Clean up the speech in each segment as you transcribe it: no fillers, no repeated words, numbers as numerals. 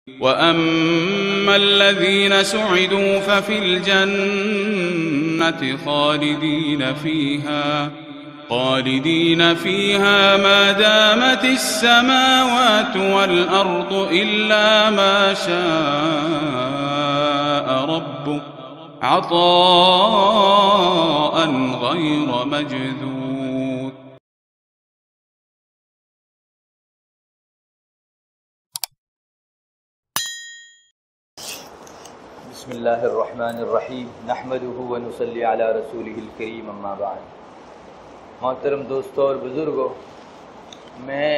وَأَمَّا الَّذِينَ سُعِدُوا فَفِي الْجَنَّةِ خَالِدِينَ فِيهَا مَا دَامَتِ السَّمَاوَاتُ وَالْأَرْضُ إِلَّا مَا شَاءَ رَبُّكَ عَطَاءً غَيْرَ مَجْذُوذٍ. بسم اللہ الرحمن الرحیم نحمدہ ونصلی علی رسولہ الکریم اما بعد. محترم دوستوں اور بزرگوں، میں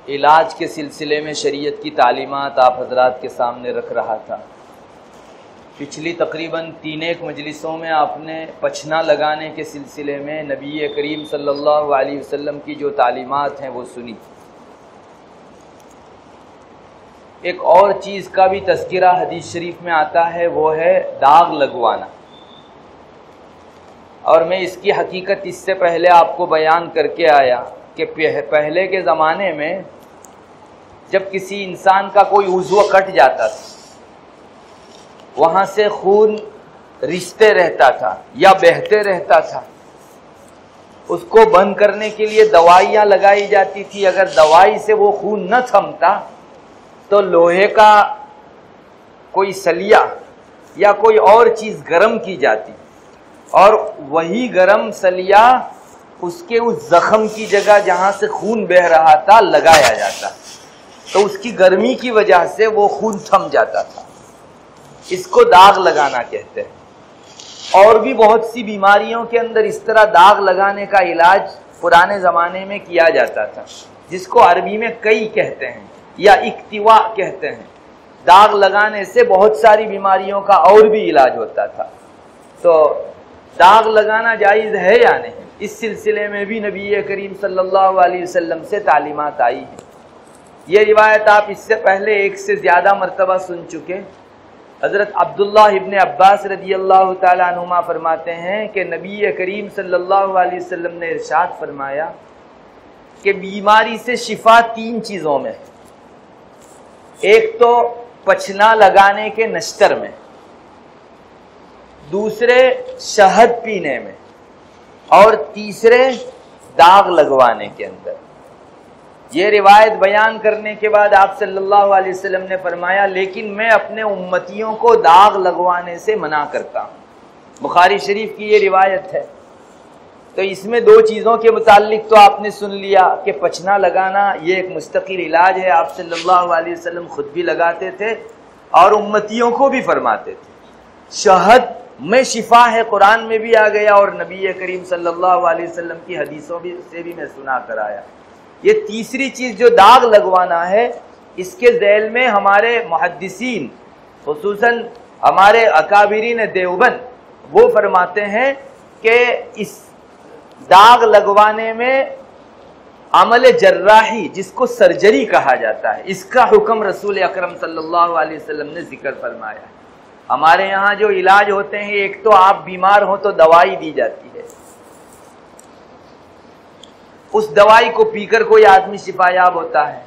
علاج کے سلسلے میں شریعت کی تعلیمات آپ حضرات کے سامنے رکھ رہا تھا. پچھلی تقریباً 3 مجلسوں میں آپ نے پچھنا لگانے کے سلسلے میں نبی کریم صلی اللہ علیہ وسلم کی جو تعلیمات ہیں وہ سنی. ایک اور چیز کا بھی تذکرہ حدیث شریف میں آتا ہے، وہ ہے داغ لگوانا. اور میں اس کی حقیقت اس سے پہلے آپ کو بیان کر کے آیا کہ پہلے کے زمانے میں جب کسی انسان کا کوئی عضو کٹ جاتا تھا، وہاں سے خون رستے رہتا تھا یا بہتے رہتا تھا، اس کو بند کرنے کے لیے دوائیاں لگائی جاتی تھی. اگر دوائی سے وہ خون نہ تھمتا تو لوہے کا کوئی سلیا یا کوئی اور چیز گرم کی جاتی اور وہی گرم سلیا اس کے اس زخم کی جگہ جہاں سے خون بہہ رہا تھا لگایا جاتا، تو اس کی گرمی کی وجہ سے وہ خون تھم جاتا تھا. اس کو داغ لگانا کہتے ہیں. اور بھی بہت سی بیماریوں کے اندر اس طرح داغ لگانے کا علاج پرانے زمانے میں کیا جاتا تھا، جس کو عربی میں کئی کہتے ہیں یا اکتوا کہتے ہیں. داغ لگانے سے بہت ساری بیماریوں کا اور بھی علاج ہوتا تھا. تو داغ لگانا جائز ہے یا نہیں، اس سلسلے میں بھی نبی کریم صلی اللہ علیہ وسلم سے تعلیمات آئی ہیں. یہ روایت آپ اس سے پہلے 1 سے زیادہ مرتبہ سن چکے. حضرت عبداللہ ابن عباس رضی اللہ تعالیٰ عنہما فرماتے ہیں کہ نبی کریم صلی اللہ علیہ وسلم نے ارشاد فرمایا کہ بیماری سے شفا 3 چیزوں میں ہے. ایک تو پچھنا لگانے کے نشتر میں، دوسرے شہد پینے میں، اور تیسرے داغ لگوانے کے اندر. یہ روایت بیان کرنے کے بعد آپ صلی اللہ علیہ وسلم نے فرمایا لیکن میں اپنے امتیوں کو داغ لگوانے سے منع کرتا ہوں. بخاری شریف کی یہ روایت ہے. تو اس میں 2 چیزوں کے متعلق تو آپ نے سن لیا کہ پچھنا لگانا یہ ایک مستقل علاج ہے، آپ صلی اللہ علیہ وسلم خود بھی لگاتے تھے اور امتیوں کو بھی فرماتے تھے. شہد میں شفا ہے، قرآن میں بھی آ گیا اور نبی کریم صلی اللہ علیہ وسلم کی حدیثوں سے بھی میں سنا کر آیا. یہ تیسری چیز جو داغ لگوانا ہے، اس کے ذیل میں ہمارے محدثین خصوصاً ہمارے اکابرین دیوبند وہ فرماتے ہیں کہ اس داغ لگوانے میں عمل جراحی جس کو سرجری کہا جاتا ہے، اس کا حکم رسول اکرم صلی اللہ علیہ وسلم نے ذکر فرمایا. ہمارے یہاں جو علاج ہوتے ہیں، ایک تو آپ بیمار ہو تو دوائی دی جاتی ہے، اس دوائی کو پی کر کوئی آدمی شفا یاب ہوتا ہے،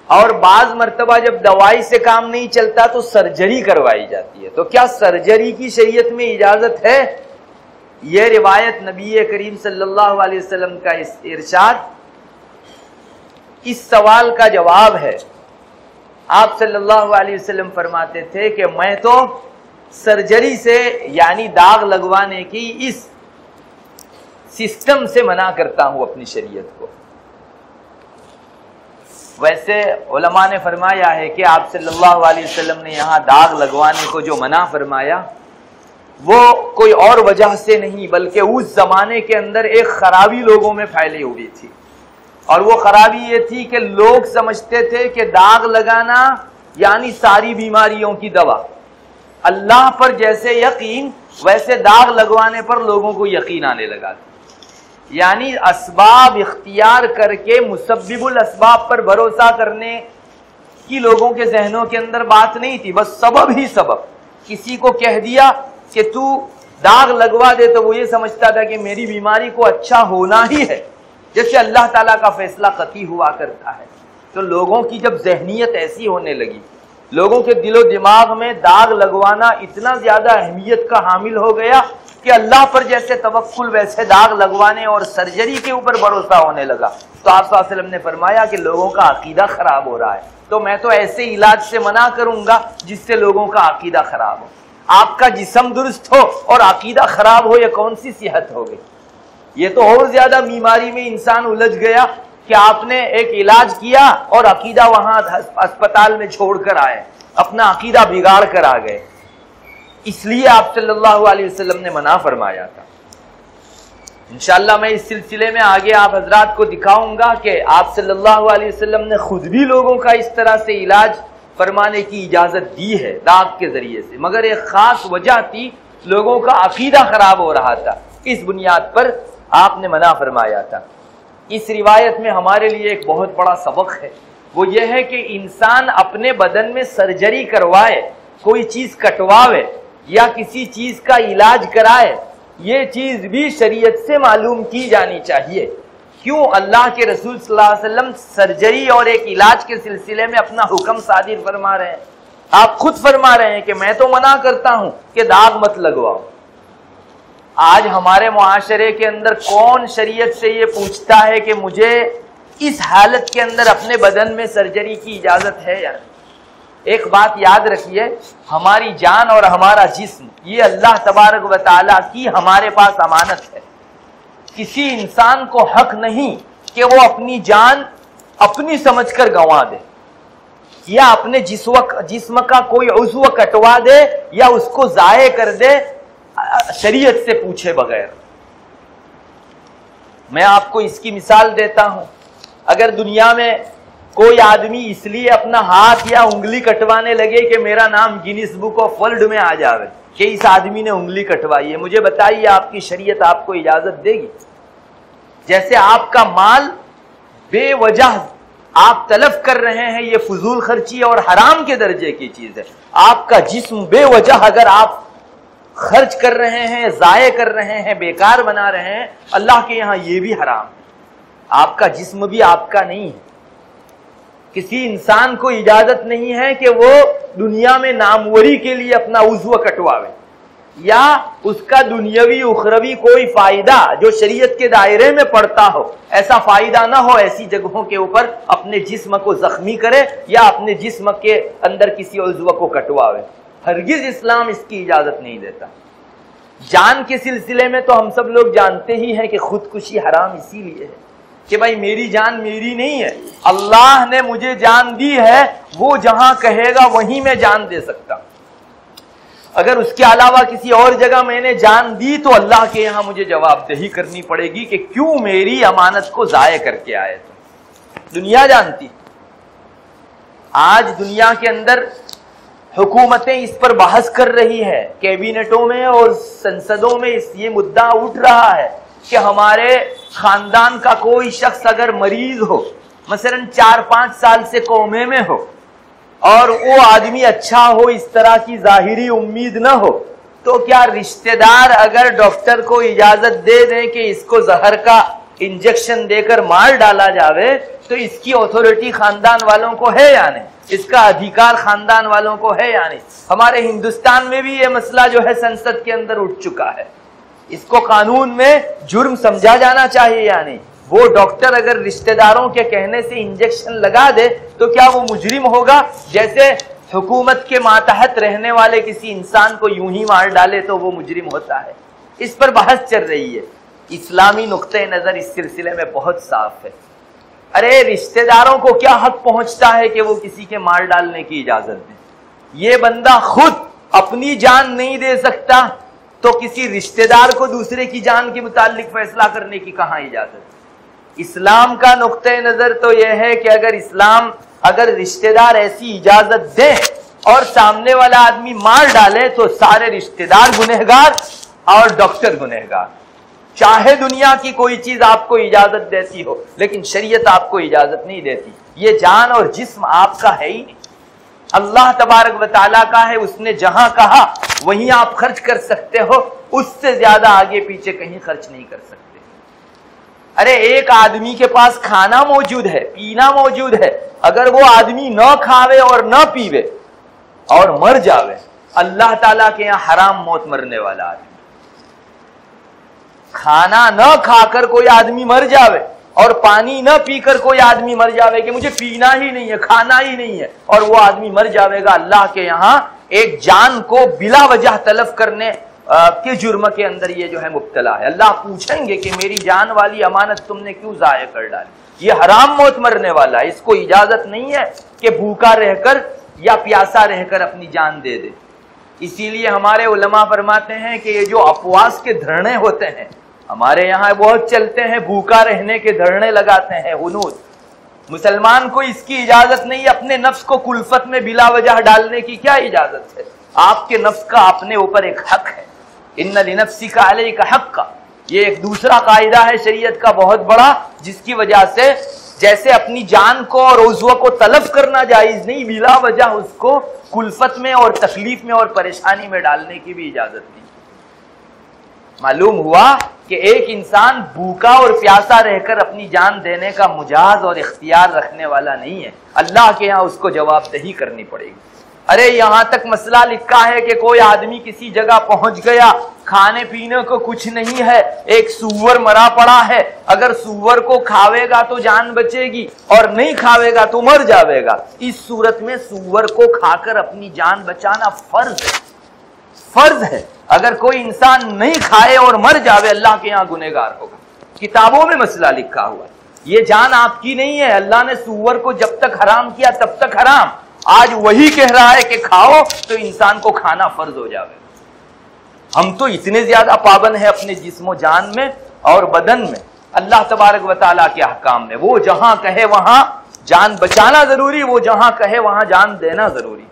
اور بعض مرتبہ جب دوائی سے کام نہیں چلتا تو سرجری کروائی جاتی ہے. تو کیا سرجری کی شریعت میں اجازت ہے؟ یہ روایت نبی کریم صلی اللہ علیہ وسلم کا ارشاد اس سوال کا جواب ہے. آپ صلی اللہ علیہ وسلم فرماتے تھے کہ میں تو سرجری سے یعنی داغ لگوانے کی اس سسٹم سے منع کرتا ہوں اپنی شریعت کو. ویسے علماء نے فرمایا ہے کہ آپ صلی اللہ علیہ وسلم نے یہاں داغ لگوانے کو جو منع فرمایا وہ کوئی اور وجہ سے نہیں، بلکہ اس زمانے کے اندر ایک خرابی لوگوں میں پھیلی ہوئی تھی. اور وہ خرابی یہ تھی کہ لوگ سمجھتے تھے کہ داغ لگانا یعنی ساری بیماریوں کی دوا. اللہ پر جیسے یقین ویسے داغ لگوانے پر لوگوں کو یقین آنے لگا. یعنی اسباب اختیار کر کے مسبب الاسباب پر بھروسہ کرنے کی لوگوں کے ذہنوں کے اندر بات نہیں تھی، بس سبب ہی سبب. کسی کو کہہ دیا کہ تو داغ لگوا دے تو وہ یہ سمجھتا تھا کہ میری بیماری کو اچھا ہونا ہی ہے، جیسے اللہ تعالیٰ کا فیصلہ قطعی ہوا کرتا ہے. تو لوگوں کی جب ذہنیت ایسی ہونے لگی لوگوں کے دل و دماغ میں داغ لگوانا اتنا زیادہ اہمیت کا حامل ہو گیا کہ اللہ پر جیسے توکل ویسے داغ لگوانے اور سرجری کے اوپر بھروسہ ہونے لگا۔ تو آپ صلی اللہ علیہ وسلم نے فرمایا کہ لوگوں کا عقیدہ خراب ہو رہا ہے، تو میں تو ایسے علاج سے منع کروں گا جس سے لوگوں کا عقیدہ خراب ہو۔ آپ کا جسم درست ہو اور عقیدہ خراب ہو، یہ کون سی صحت ہو گئی؟ یہ تو اور زیادہ بیماری میں انسان الجھ گیا کہ آپ نے ایک علاج کیا اور عقیدہ وہاں اسپتال میں چھوڑ کر آئے، اپنا عقیدہ بگاڑ کر آ گئے۔ اس لیے آپ صلی اللہ علیہ وسلم نے منع فرمایا تھا۔ انشاءاللہ میں اس سلسلے میں آگے آپ حضرات کو دکھاؤں گا کہ آپ صلی اللہ علیہ وسلم نے خود بھی لوگوں کا اس طرح سے علاج فرمانے کی اجازت دی ہے داغ کے ذریعے سے، مگر ایک خاص وجہ تھی، لوگوں کا عقیدہ خراب ہو رہا تھا، اس بنیاد پر آپ نے منع فرمایا تھا۔ اس روایت میں ہمارے لیے ایک بہت بڑا سبق ہے، وہ یہ ہے کہ انسان اپنے بدن میں سرجری کروائے، کوئی چیز کٹواوے یا کسی چیز کا علاج کرائے، یہ چیز بھی شریعت سے معلوم کی جانی چاہیے۔ کیوں اللہ کے رسول صلی اللہ علیہ وسلم سرجری اور ایک علاج کے سلسلے میں اپنا حکم صادر فرما رہے ہیں؟ آپ خود فرما رہے ہیں کہ میں تو منع کرتا ہوں کہ داغ مت لگواؤ۔ آج ہمارے معاشرے کے اندر کون شریعت سے یہ پوچھتا ہے کہ مجھے اس حالت کے اندر اپنے بدن میں سرجری کی اجازت ہے یا نہیں؟ ایک بات یاد رکھیے، ہماری جان اور ہمارا جسم یہ اللہ تبارک و تعالیٰ کی ہمارے پاس امانت ہے۔ کسی انسان کو حق نہیں کہ وہ اپنی جان اپنی سمجھ کر گنوا دے یا اپنے جسم کا کوئی عضو کٹوا دے یا اس کو ضائع کر دے شریعت سے پوچھے بغیر۔ میں آپ کو اس کی مثال دیتا ہوں، اگر دنیا میں کوئی آدمی اس لیے اپنا ہاتھ یا انگلی کٹوانے لگے کہ میرا نام گینس بک آف ورلڈ میں آ جاوے کہ اس آدمی نے انگلی کٹوائی ہے، مجھے بتائیے آپ کی شریعت آپ کو اجازت دے گی؟ جیسے آپ کا مال بے وجہ آپ تلف کر رہے ہیں، یہ فضول خرچی اور حرام کے درجے کی چیز ہے۔ آپ کا جسم بے وجہ اگر آپ خرچ کر رہے ہیں، ضائع کر رہے ہیں، بیکار بنا رہے ہیں، اللہ کے یہاں یہ بھی حرام ہے۔ آپ کا جسم بھی آپ کا نہیں ہے۔ کسی انسان کو اجازت نہیں ہے کہ وہ دنیا میں ناموری کے لیے اپنا عضو کٹواوے یا اس کا دنیاوی اخروی کوئی فائدہ جو شریعت کے دائرے میں پڑتا ہو، ایسا فائدہ نہ ہو ایسی جگہوں کے اوپر اپنے جسم کو زخمی کرے یا اپنے جسم کے اندر کسی عضو کو کٹواوے۔ ہرگز اسلام اس کی اجازت نہیں دیتا۔ جان کے سلسلے میں تو ہم سب لوگ جانتے ہی ہیں کہ خودکشی حرام اسی لیے ہے کہ بھائی میری جان میری نہیں ہے، اللہ نے مجھے جان دی ہے، وہ جہاں کہے گا وہیں میں جان دے سکتا ہوں۔ اگر اس کے علاوہ کسی اور جگہ میں نے جان دی تو اللہ کے یہاں مجھے جواب دہی کرنی پڑے گی کہ کیوں میری امانت کو ضائع کر کے آئے تم۔ دنیا جانتی، آج دنیا کے اندر حکومتیں اس پر بحث کر رہی ہے، کیبینٹوں میں اور سنسدوں میں یہ مدعا اٹھ رہا ہے کہ ہمارے خاندان کا کوئی شخص اگر مریض ہو، مثلا 4-5 سال سے کومے میں ہو اور وہ آدمی اچھا ہو، اس طرح کی ظاہری امید نہ ہو، تو کیا رشتہ دار اگر ڈاکٹر کو اجازت دے دیں کہ اس کو زہر کا انجیکشن دے کر مار ڈالا جاوے تو اس کی اتھارٹی خاندان والوں کو ہے یا نہیں؟ اس کا ادھیکار خاندان والوں کو ہے یا نہیں؟ ہمارے ہندوستان میں بھی یہ مسئلہ جو ہے سنسد کے اندر اٹھ چکا ہے، اس کو قانون میں جرم سمجھا جانا چاہیے یا نہیں؟ وہ ڈاکٹر اگر رشتہ داروں کے کہنے سے انجیکشن لگا دے تو کیا وہ مجرم ہوگا؟ جیسے حکومت کے ماتحت رہنے والے کسی انسان کو یوں ہی مار ڈالے تو وہ مجرم ہوتا ہے۔ اس پر بحث چل رہی ہے۔ اسلامی نقطہ نظر اس سلسلے میں بہت صاف ہے۔ ارے رشتہ داروں کو کیا حق پہنچتا ہے کہ وہ کسی کے مار ڈالنے کی اجازت دیں؟ یہ بندہ خود اپنی جان نہیں دے سکتا تو کسی رشتہ دار کو دوسرے کی جان کے متعلق فیصلہ کرنے کی کہاں اجازت؟ اسلام کا نقطہ نظر تو یہ ہے کہ اگر رشتہ دار ایسی اجازت دیں اور سامنے والا آدمی مار ڈالے تو سارے رشتہ دار گنہگار اور ڈاکٹر گنہگار۔ چاہے دنیا کی کوئی چیز آپ کو اجازت دیتی ہو لیکن شریعت آپ کو اجازت نہیں دیتی۔ یہ جان اور جسم آپ کا ہے ہی نہیں، اللہ تبارک و تعالیٰ کا ہے۔ اس نے جہاں کہا وہیں آپ خرچ کر سکتے ہو، اس سے زیادہ آگے پیچھے کہیں خرچ نہیں کر سکتے۔ ارے ایک آدمی کے پاس کھانا موجود ہے، پینا موجود ہے، اگر وہ آدمی نہ کھاوے اور نہ پیوے اور مر جاوے، اللہ تعالیٰ کے یہاں حرام موت مرنے والا آدمی، کھانا نہ کھا کر کوئی آدمی مر جاوے اور پانی نہ پی کر کوئی آدمی مر جاوے کہ مجھے پینا ہی نہیں ہے، کھانا ہی نہیں ہے، اور وہ آدمی مر جاوے گا، اللہ کے یہاں ایک جان کو بلا وجہ تلف کرنے کے جرم کے اندر یہ جو ہے مبتلا ہے۔ اللہ پوچھیں گے کہ میری جان والی امانت تم نے کیوں ضائع کر ڈالی؟ یہ حرام موت مرنے والا ہے، اس کو اجازت نہیں ہے کہ بھوکا رہ کر یا پیاسا رہ کر اپنی جان دے دے۔ اسی لیے ہمارے علماء فرماتے ہیں کہ یہ جو اپواس کے دھرنے ہوتے ہیں ہمارے یہاں بہت چلتے ہیں، بھوکا رہنے کے دھرنے لگاتے ہیں، ہنوز، مسلمان کو اس کی اجازت نہیں ہے، اپنے نفس کو کلفت میں بلا وجہ ڈالنے کی کیا اجازت ہے؟ آپ کے نفس کا اپنے اوپر ایک حق ہے، ان لنفسک علیک حقا، یہ ایک دوسرا قاعدہ ہے شریعت کا بہت بڑا، جس کی وجہ سے جیسے اپنی جان کو اور عضو کو تلف کرنا جائز نہیں، بلا وجہ اس کو کلفت میں اور تکلیف میں اور پریشانی میں ڈالنے کی بھی اجازت نہیں۔ معلوم ہوا کہ ایک انسان بھوکا اور پیاسا رہ کر اپنی جان دینے کا مجاز اور اختیار رکھنے والا نہیں ہے، اللہ کے یہاں اس کو جواب دہی کرنی پڑے گی۔ ارے یہاں تک مسئلہ لکھا ہے کہ کوئی آدمی کسی جگہ پہنچ گیا، کھانے پینے کو کچھ نہیں ہے، ایک سور مرا پڑا ہے، اگر سور کو کھاوے گا تو جان بچے گی اور نہیں کھاوے گا تو مر جاوے گا۔ اس صورت میں سور کو کھا کر اپنی جان بچانا فرض ہے، فرض ہے۔ اگر کوئی انسان نہیں کھائے اور مر جاوے اللہ کے یہاں گنہگار ہوگا۔ کتابوں میں مسئلہ لکھا ہوا ہے، یہ جان آپ کی نہیں ہے، اللہ نے سور کو جب تک حرام کیا تب تک حرام، آج وہی کہہ رہا ہے کہ کھاؤ تو انسان کو کھانا فرض ہو جاوے۔ ہم تو اتنے زیادہ پابند ہیں اپنے جسم و جان میں اور بدن میں، اللہ تبارک و تعالیٰ کے احکام میں، وہ جہاں کہے وہاں جان بچانا ضروری، وہ جہاں کہے وہاں جان دینا ضروری۔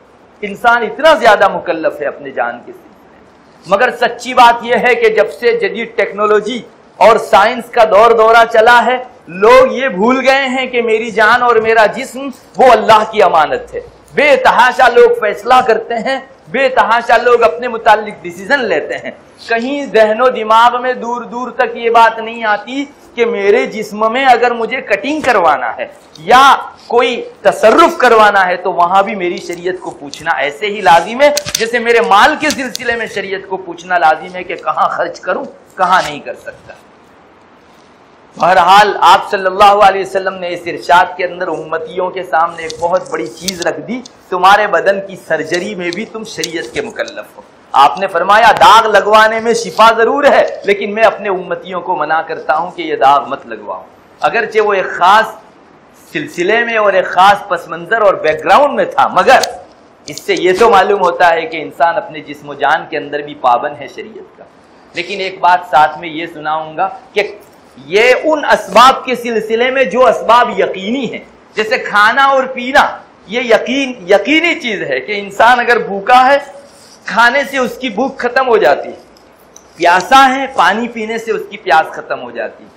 انسان اتنا زیادہ مکلف ہے اپنے جان کے سلسلے میں، مگر سچی بات یہ ہے کہ جب سے جدید ٹیکنالوجی اور سائنس کا دور دورہ چلا ہے، لوگ یہ بھول گئے ہیں کہ میری جان اور میرا جسم وہ اللہ کی امانت ہے۔ بے تحاشا لوگ فیصلہ کرتے ہیں، بے تحاشا لوگ اپنے متعلق ڈیسیزن لیتے ہیں، کہیں ذہن و دماغ میں دور دور تک یہ بات نہیں آتی کہ میرے جسم میں اگر مجھے کٹنگ کروانا ہے یا کوئی تصرف کروانا ہے تو وہاں بھی میری شریعت کو پوچھنا ایسے ہی لازم ہے جیسے میرے مال کے سلسلے میں شریعت کو پوچھنا لازم ہے کہ کہاں خرچ کروں، کہاں نہیں کر سکتا۔ بہرحال آپ صلی اللہ علیہ وسلم نے اس ارشاد کے اندر امتیوں کے سامنے ایک بہت بڑی چیز رکھ دی، تمہارے بدن کی سرجری میں بھی تم شریعت کے مکلف ہو۔ آپ نے فرمایا داغ لگوانے میں شفا ضرور ہے، لیکن میں اپنے امتیوں کو منع کرتا ہوں کہ یہ داغ مت لگواؤ، اگرچہ وہ ایک خاص سلسلے میں اور ایک خاص پس منظر اور بیک گراؤنڈ میں تھا، مگر اس سے یہ تو معلوم ہوتا ہے کہ انسان اپنے جسم و جان کے اندر بھی پابند ہے شریعت کا۔ لیکن ایک بات ساتھ میں یہ سناؤں گا کہ یہ ان اسباب کے سلسلے میں جو اسباب یقینی ہیں، جیسے کھانا اور پینا، یہ یقینی چیز ہے کہ انسان اگر بھوکا ہے کھانے سے اس کی بھوک ختم ہو جاتی ہے، پیاسا ہے پانی پینے سے اس کی پیاس ختم ہو جاتی ہے۔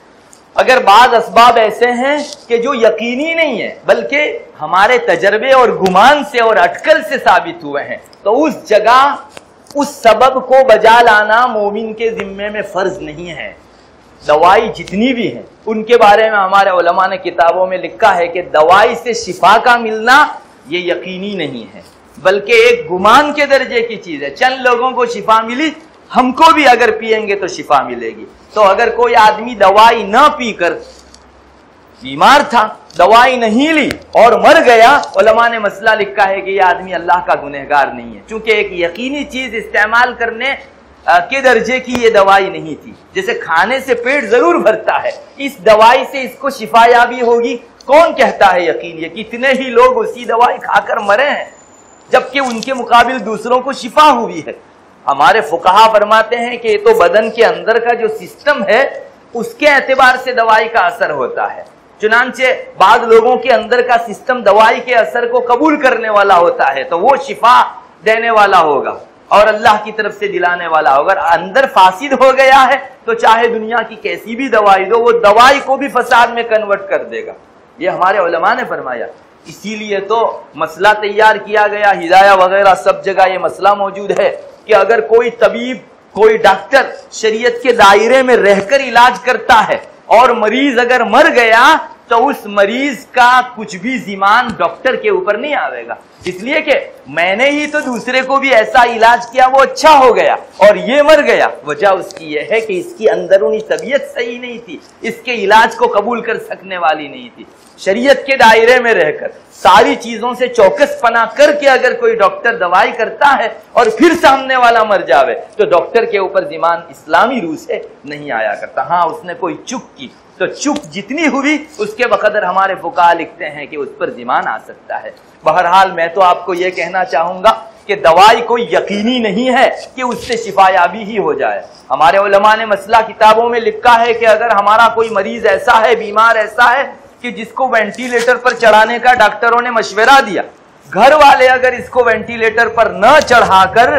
اگر بعض اسباب ایسے ہیں کہ جو یقینی نہیں ہے بلکہ ہمارے تجربے اور گمان سے اور اٹکل سے ثابت ہوئے ہیں، تو اس جگہ اس سبب کو بجا لانا مومن کے ذمے میں فرض نہیں ہے۔ دوائی جتنی بھی ہیں ان کے بارے میں ہمارے علماء نے کتابوں میں لکھا ہے کہ دوائی سے شفا کا ملنا یہ یقینی نہیں ہے بلکہ ایک گمان کے درجے کی چیز ہے۔ چند لوگوں کو شفا ملی، ہم کو بھی اگر پیئیں گے تو شفا ملے گی۔ تو اگر کوئی آدمی دوائی نہ پی کر بیمار تھا، دوائی نہیں لی اور مر گیا، علماء نے مسئلہ لکھا ہے کہ یہ آدمی اللہ کا گنہگار نہیں ہے، چونکہ ایک یقینی چیز استعمال کرنے کے درجے کی یہ دوائی نہیں تھی۔ جیسے کھانے سے پیٹ ضرور بھرتا ہے، اس دوائی سے اس کو شفا یابی ہوگی کون کہتا ہے یقین؟ یہ کتنے ہی لوگ اسی دوائی کھا کر مرے ہیں جبکہ ان کے مقابل دوسروں کو شفا ہوئی ہے۔ ہمارے فقہا فرماتے ہیں کہ یہ تو بدن کے اندر کا جو سسٹم ہے اس کے اعتبار سے دوائی کا اثر ہوتا ہے، چنانچہ بعض لوگوں کے اندر کا سسٹم دوائی کے اثر کو قبول کرنے والا ہوتا ہے تو وہ شفا دینے والا ہوگا اور اللہ کی طرف سے دلانے والا ہوگا۔ اگر اندر فاسد ہو گیا ہے تو چاہے دنیا کی کیسی بھی دوائی دو، وہ دوائی کو بھی فساد میں کنورٹ کر دے گا، یہ ہمارے علماء نے فرمایا۔ اسی لیے تو مسئلہ تیار کیا گیا، ہدایہ وغیرہ سب جگہ یہ مسئلہ موجود ہے کہ اگر کوئی طبیب، کوئی ڈاکٹر شریعت کے دائرے میں رہ کر علاج کرتا ہے اور مریض اگر مر گیا تو اس مریض کا کچھ بھی ذمہ ڈاکٹر کے اوپر نہیں آئے گا، اس لیے کہ میں نے ہی تو دوسرے کو بھی ایسا علاج کیا وہ اچھا ہو گیا اور یہ مر گیا۔ وجہ اس کی یہ ہے کہ اس کی اندرونی طبیعت صحیح نہیں تھی، اس کے علاج کو قبول کر سکنے والی نہیں تھی۔ شریعت کے دائرے میں رہ کر ساری چیزوں سے چوکس پنا کر کے اگر کوئی ڈاکٹر دوائی کرتا ہے اور پھر سامنے والا مر جاوے تو ڈاکٹر کے اوپر ذمہ اسلامی روح سے نہیں آیا کرتا۔ ہاں اس نے کوئی چک کی تو چک جتنی ہوئی اس کے بقدر ہمارے فقہا لکھتے ہیں کہ اس پر ذمہ آ سکتا ہے۔ بہرحال میں تو آپ کو یہ کہنا چاہوں گا کہ دوائی کوئی یقینی نہیں ہے کہ اس سے شفا یابی ہی ہو جائے۔ ہمارے علماء نے مسئلہ کتابوں میں لکھا ہے کہ اگر ہمارا کوئی مریض ایسا ہے، بیمار ایسا ہے کہ جس کو وینٹیلیٹر پر چڑھانے کا ڈاکٹروں نے مشورہ دیا، گھر والے اگر اس کو وینٹیلیٹر پر نہ چڑھا کر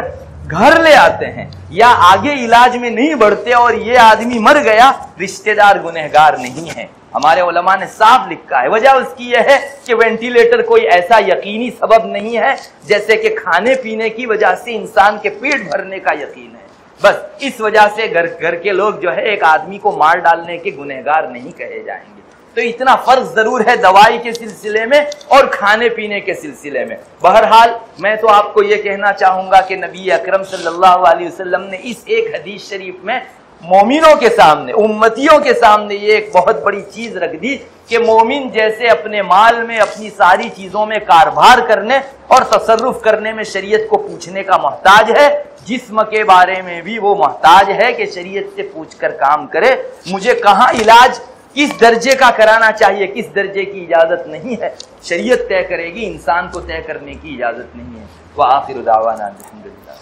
گھر لے آتے ہیں یا آگے علاج میں نہیں بڑھتے اور یہ آدمی مر گیا، رشتہ دار گنہگار نہیں ہے۔ ہمارے علماء نے صاف لکھا ہے۔ وجہ اس کی یہ ہے کہ وینٹیلیٹر کوئی ایسا یقینی سبب نہیں ہے جیسے کہ کھانے پینے کی وجہ سے انسان کے پیٹ بھرنے کا یقین ہے۔ بس اس وجہ سے گھر کے لوگ جو ہے ایک آدمی کو مار ڈالنے کے گنہگار نہیں کہے جائیں گے۔ تو اتنا فرق ضرور ہے دوائی کے سلسلے میں اور کھانے پینے کے سلسلے میں۔ بہرحال میں تو آپ کو یہ کہنا چاہوں گا کہ نبی اکرم صلی اللہ علیہ وسلم نے اس ایک حدیث شریف میں مومنوں کے سامنے، امتیوں کے سامنے یہ ایک بہت بڑی چیز رکھ دی کہ مومن جیسے اپنے مال میں، اپنی ساری چیزوں میں کاروبار کرنے اور تصرف کرنے میں شریعت کو پوچھنے کا محتاج ہے، جسم کے بارے میں بھی وہ محتاج ہے کہ شریعت سے پوچھ کر کام کرے۔ مجھے کہاں علاج کس درجے کا کرانا چاہیے، کس درجے کی اجازت نہیں ہے، شریعت طے کرے گی، انسان کو طے کرنے کی اجازت نہیں ہے۔ وآخر دعوانا الحمدللہ۔